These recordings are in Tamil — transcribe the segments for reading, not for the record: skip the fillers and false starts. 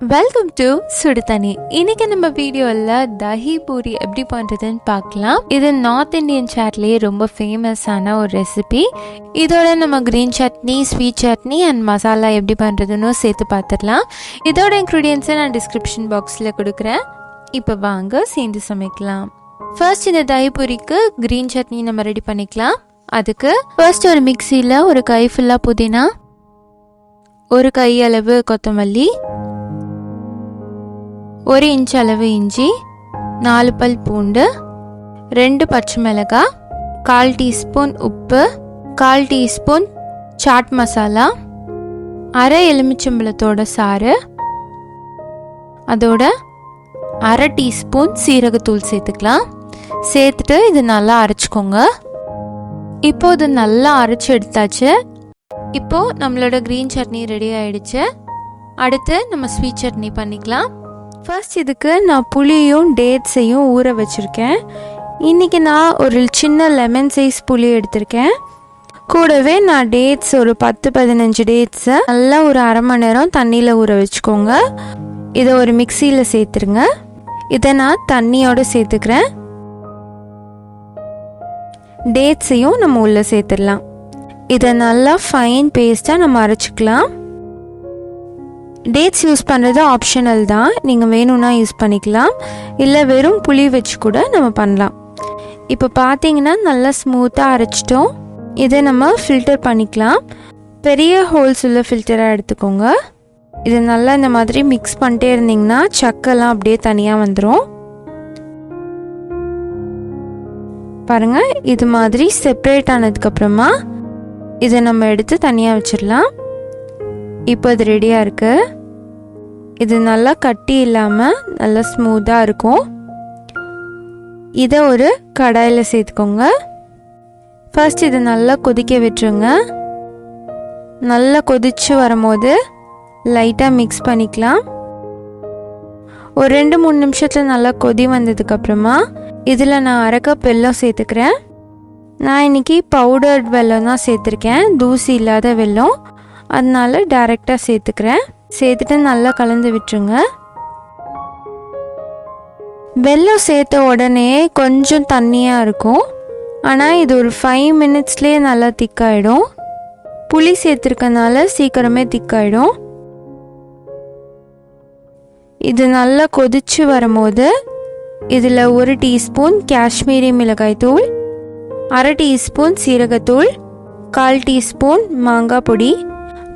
வெல்கம் டு சுடுதண்ணி. இன்னைக்கு நம்ம வீடியோவில் தஹி பூரி எப்படி பண்ணுறதுன்னு பார்க்கலாம். இது நார்த் இந்தியன் சாட்லேயே ரொம்ப ஃபேமஸான ஒரு ரெசிபி. இதோட நம்ம green chutney, sweet chutney and masala எப்படி பண்ணுறதுன்னு சேர்த்து பார்த்துடலாம். இதோட இன்க்ரீடியன்ஸை நான் டிஸ்கிரிப்ஷன் பாக்ஸில் கொடுக்குறேன். இப்போ வாங்க சேர்ந்து சமைக்கலாம். ஃபர்ஸ்ட் இந்த தஹி பூரிக்கு க்ரீன் சட்னி நம்ம ரெடி பண்ணிக்கலாம். அதுக்கு ஃபர்ஸ்ட் ஒரு மிக்சியில் ஒரு கை ஃபுல்லாக புதினா, ஒரு கை அளவு கொத்தமல்லி, 1 இன்ச் அளவு இஞ்சி, 4 பல் பூண்டு, 2 பச்சை மிளகாய், 1/4 டீஸ்பூன் உப்பு, 1/4 டீஸ்பூன் சாட் மசாலா, அரை எலுமிச்சம்பழத்தோட சாறு, அதோட 1/2 டீஸ்பூன் சீரகத்தூள் சேர்த்துக்கலாம். சேர்த்துட்டு இது நல்லா அரைச்சிக்கோங்க. இப்போ இது நல்லா அரைச்சி எடுத்தாச்சு. இப்போ நம்மளோட க்ரீன் சட்னி ரெடி ஆயிடுச்சு. அடுத்து நம்ம ஸ்வீட் சட்னி பண்ணிக்கலாம். ஃபர்ஸ்ட் இதுக்கு நான் புளியும் டேட்ஸையும் ஊற வச்சுருக்கேன். இன்றைக்கி நான் ஒரு சின்ன லெமன் சைஸ் புளி எடுத்திருக்கேன். கூடவே நான் டேட்ஸ் ஒரு 10-15 டேட்ஸை நல்லா ஒரு அரை மணி நேரம் தண்ணியில் ஊற வச்சுக்கோங்க. இதை ஒரு மிக்சியில் சேர்த்துருங்க. இதை நான் தண்ணியோடு சேர்த்துக்கிறேன். டேட்ஸையும் நம்ம உள்ளே சேர்த்துடலாம். இதை நல்லா ஃபைன் பேஸ்ட்டாக நம்ம அரைச்சிக்கலாம். டேட்ஸ் யூஸ் பண்ணுறது ஆப்ஷனல் தான், நீங்கள் வேணும்னா யூஸ் பண்ணிக்கலாம், இல்லை வெறும் புளி வச்சு கூட நம்ம பண்ணலாம். இப்போ பார்த்தீங்கன்னா நல்லா ஸ்மூத்தாக அரைச்சிட்டோம். இதை நம்ம ஃபில்டர் பண்ணிக்கலாம். பெரிய ஹோல்ஸ் உள்ள ஃபில்டராக எடுத்துக்கோங்க. இதை நல்லா இந்த மாதிரி மிக்ஸ் பண்ணிட்டே இருந்தீங்கன்னா சக்கெல்லாம் அப்படியே தனியாக வந்துடும். பாருங்கள், இது மாதிரி செப்ரேட் ஆனதுக்கப்புறமா இதை நம்ம எடுத்து தனியாக வச்சிடலாம். இப்போ இது ரெடியாக இருக்குது. இது நல்லா கட்டி இல்லாமல் நல்லா ஸ்மூத்தாக இருக்கும். இதை ஒரு கடாயில் சேர்த்துக்கோங்க. ஃபர்ஸ்ட் இதை நல்லா கொதிக்க விட்டுருங்க. நல்லா கொதித்து வரும்போது லைட்டாக மிக்ஸ் பண்ணிக்கலாம். ஒரு 2-3 நிமிஷத்தில் நல்லா கொதி வந்ததுக்கப்புறமா இதில் நான் 1/2 கப் வெல்லம் சேர்த்துக்கிறேன். நான் இன்றைக்கி பவுடர்ட் வெல்லம் தான் சேர்த்துருக்கேன், தூசி இல்லாத வெல்லம். அதனால டைரெக்டாக சேர்த்துக்கிறேன். சேர்த்துட்டு நல்லா கலந்து விட்டுருங்க. வெல்லம் சேர்த்த உடனே கொஞ்சம் தண்ணியாக இருக்கும், ஆனால் இது ஒரு 5 மினிட்ஸ்லேயே நல்லா திக்காயிடும். புளி சேர்த்துருக்கனால சீக்கிரமே திக்காயிடும். இது நல்லா கொதிச்சு வரும்போது இதில் 1 டீஸ்பூன் காஷ்மீரி மிளகாய் தூள், 1/2 டீஸ்பூன் சீரகத்தூள், 1/4 டீஸ்பூன் மாங்காய் பொடி,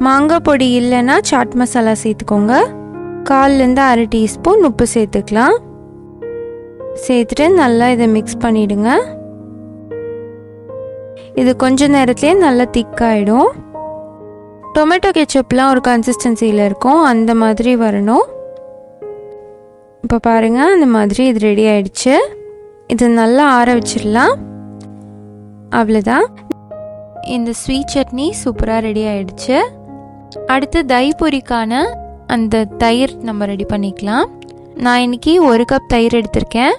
மாங்காய் பொடி இல்லைன்னா சாட் மசாலா சேர்த்துக்கோங்க, 1/4 1/2 டீஸ்பூன் உப்பு சேர்த்துக்கலாம். சேர்த்துட்டு நல்லா இதை மிக்ஸ் பண்ணிவிடுங்க. இது கொஞ்ச நேரத்துலேயே நல்லா திக்காயிடும். டொமேட்டோ கெச்சப்லாம் ஒரு கன்சிஸ்டன்சியில் இருக்கும், அந்த மாதிரி வரணும். இப்போ பாருங்கள், அந்த மாதிரி இது ரெடி ஆயிடுச்சு. இது நல்லா ஆற வச்சிடலாம். அவ்வளோதான், இந்த ஸ்வீட் சட்னி சூப்பராக ரெடி ஆயிடுச்சு. அடுத்து தஹி பூரிக்கான அந்த தயிர் நம்ம ரெடி பண்ணிக்கலாம். நான் இன்றைக்கி 1 கப் தயிர் எடுத்திருக்கேன்.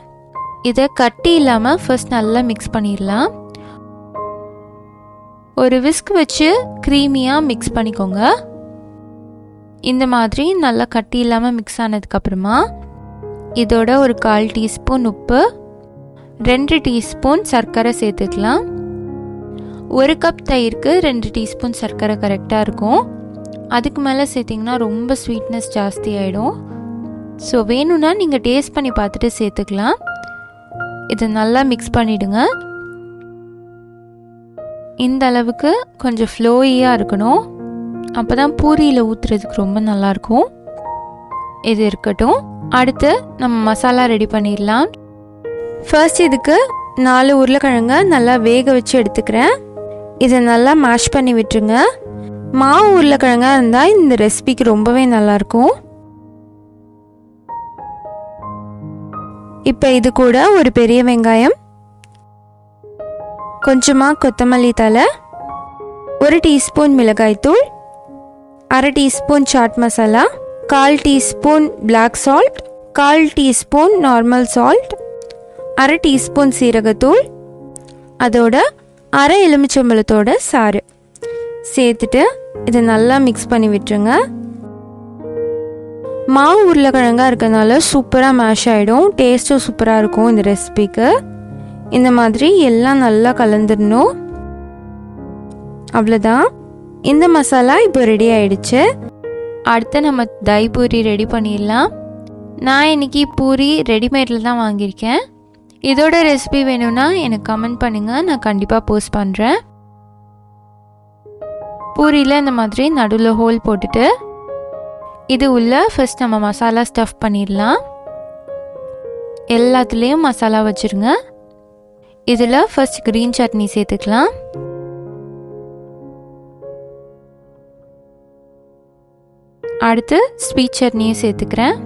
இதை கட்டி இல்லாமல் ஃபர்ஸ்ட் நல்லா மிக்ஸ் பண்ணிடலாம். ஒரு விஸ்க் வச்சு க்ரீமியாக மிக்ஸ் பண்ணிக்கோங்க. இந்த மாதிரி நல்லா கட்டி இல்லாமல் மிக்ஸ் ஆனதுக்கப்புறமா இதோட ஒரு 1/4 டீஸ்பூன் உப்பு, 2 டீஸ்பூன் சர்க்கரை சேர்த்துக்கலாம். 1 கப் தயிருக்கு 2 டீஸ்பூன் சர்க்கரை கரெக்டாக இருக்கும். அதுக்கு மேலே சேர்த்திங்கன்னா ரொம்ப ஸ்வீட்னஸ் ஜாஸ்தி ஆகிடும். ஸோ வேணும்னா நீங்கள் டேஸ்ட் பண்ணி பார்த்துட்டு சேர்த்துக்கலாம். இதை நல்லா மிக்ஸ் பண்ணிவிடுங்க. இந்த அளவுக்கு கொஞ்சம் ஃப்ளோயியாக இருக்கணும், அப்போ தான் பூரியில் ஊற்றுறதுக்கு ரொம்ப நல்லாயிருக்கும். இது இருக்கட்டும். அடுத்து நம்ம மசாலா ரெடி பண்ணிடலாம். ஃபர்ஸ்ட் இதுக்கு 4 உருளைக்கிழங்க நல்லா வேக வச்சு எடுத்துக்கிறேன். இதை நல்லா மேஷ் பண்ணி விட்டுருங்க. மாவு உருளைக்கிழங்காக இருந்தால் இந்த ரெசிபிக்கு ரொம்பவே நல்லாயிருக்கும். இப்போ இது கூட ஒரு பெரிய வெங்காயம், கொஞ்சமாக கொத்தமல்லி தழை, 1 டீஸ்பூன் மிளகாய்த்தூள், 1/2 teaspoon chaat masala, 1/4 teaspoon black salt, 1/4 teaspoon normal salt, 1/2 teaspoon சீரகத்தூள், அதோட 1/2 எலுமிச்சம்பழத்தோட சாறு சேர்த்துட்டு இதை நல்லா மிக்ஸ் பண்ணி விட்டுருங்க. மாவு உருளைக்கிழங்காக இருக்கிறதுனால சூப்பராக மேஷ் ஆகிடும். டேஸ்ட்டும் சூப்பராக இருக்கும் இந்த ரெசிபிக்கு. இந்த மாதிரி எல்லாம் நல்லா கலந்துடணும். அவ்வளோதான், இந்த மசாலா இப்போ ரெடி ஆகிடுச்சு. அடுத்து நம்ம தஹி பூரி ரெடி பண்ணிடலாம். நான் இன்றைக்கி பூரி ரெடிமேடில் தான் வாங்கியிருக்கேன். இதோட ரெசிபி வேணும்னா எனக்கு கமெண்ட் பண்ணுங்கள், நான் கண்டிப்பாக போஸ்ட் பண்ணுறேன். பூரியில் இந்த மாதிரி நடுவில் ஹோல் போட்டுட்டு இது உள்ள ஃபர்ஸ்ட் நம்ம மசாலா ஸ்டஃப் பண்ணிடலாம். எல்லாத்துலேயும் மசாலா வச்சுருங்க. இதில் ஃபர்ஸ்ட் க்ரீன் சட்னி சேர்த்துக்கலாம். அடுத்து ஸ்வீட் சட்னியை சேர்த்துக்கிறேன்.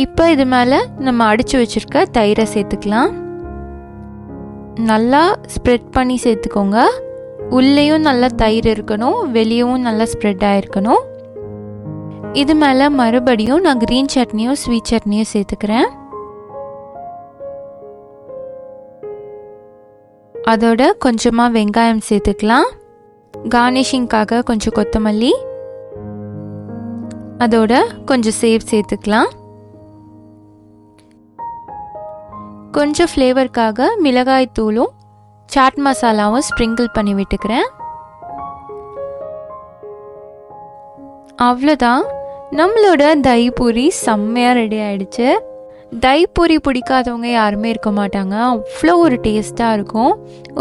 இப்போ இது மேலே நம்ம அடித்து வச்சுருக்க தயிரை சேர்த்துக்கலாம். நல்லா ஸ்ப்ரெட் பண்ணி சேர்த்துக்கோங்க. உள்ளேயும் நல்லா தயிர் இருக்கணும், வெளியவும் நல்லா ஸ்ப்ரெட் ஆகிருக்கணும். இது மேலே மறுபடியும் நான் க்ரீன் சட்னியும் ஸ்வீட் சட்னியும் சேர்த்துக்கிறேன். அதோட கொஞ்சமாக வெங்காயம் சேர்த்துக்கலாம். கார்னிஷிங்காக கொஞ்சம் கொத்தமல்லி, அதோட கொஞ்சம் சேவ் சேர்த்துக்கலாம். கொஞ்சம் ஃப்ளேவருக்காக மிளகாய் தூளும் சாட் மசாலாவும் ஸ்ப்ரிங்கிள் பண்ணி விட்டுக்கிறேன். அவ்வளோதான், நம்மளோட தஹி பூரி செம்மையாக ரெடி ஆகிடுச்சு. தஹி பூரி பிடிக்காதவங்க யாருமே இருக்க மாட்டாங்க, அவ்வளோ ஒரு டேஸ்ட்டாக இருக்கும்.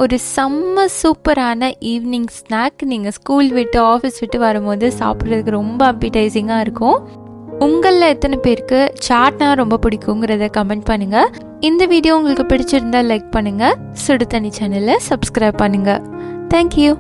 ஒரு செம்ம சூப்பரான ஈவினிங் ஸ்நாக். நீங்கள் ஸ்கூல் விட்டு ஆஃபீஸ் விட்டு வரும்போது சாப்பிட்றதுக்கு ரொம்ப அப்பீடைசிங்காக இருக்கும். உங்களில் எத்தனை பேருக்கு சாட்னா ரொம்ப பிடிக்குங்கிறத கமெண்ட் பண்ணுங்கள். இந்த வீடியோ உங்களுக்கு பிடிச்சிருந்தா லைக் பண்ணுங்கள். சுடு தண்ணி சேனலை சப்ஸ்கிரைப் பண்ணுங்கள். தேங்க்யூ.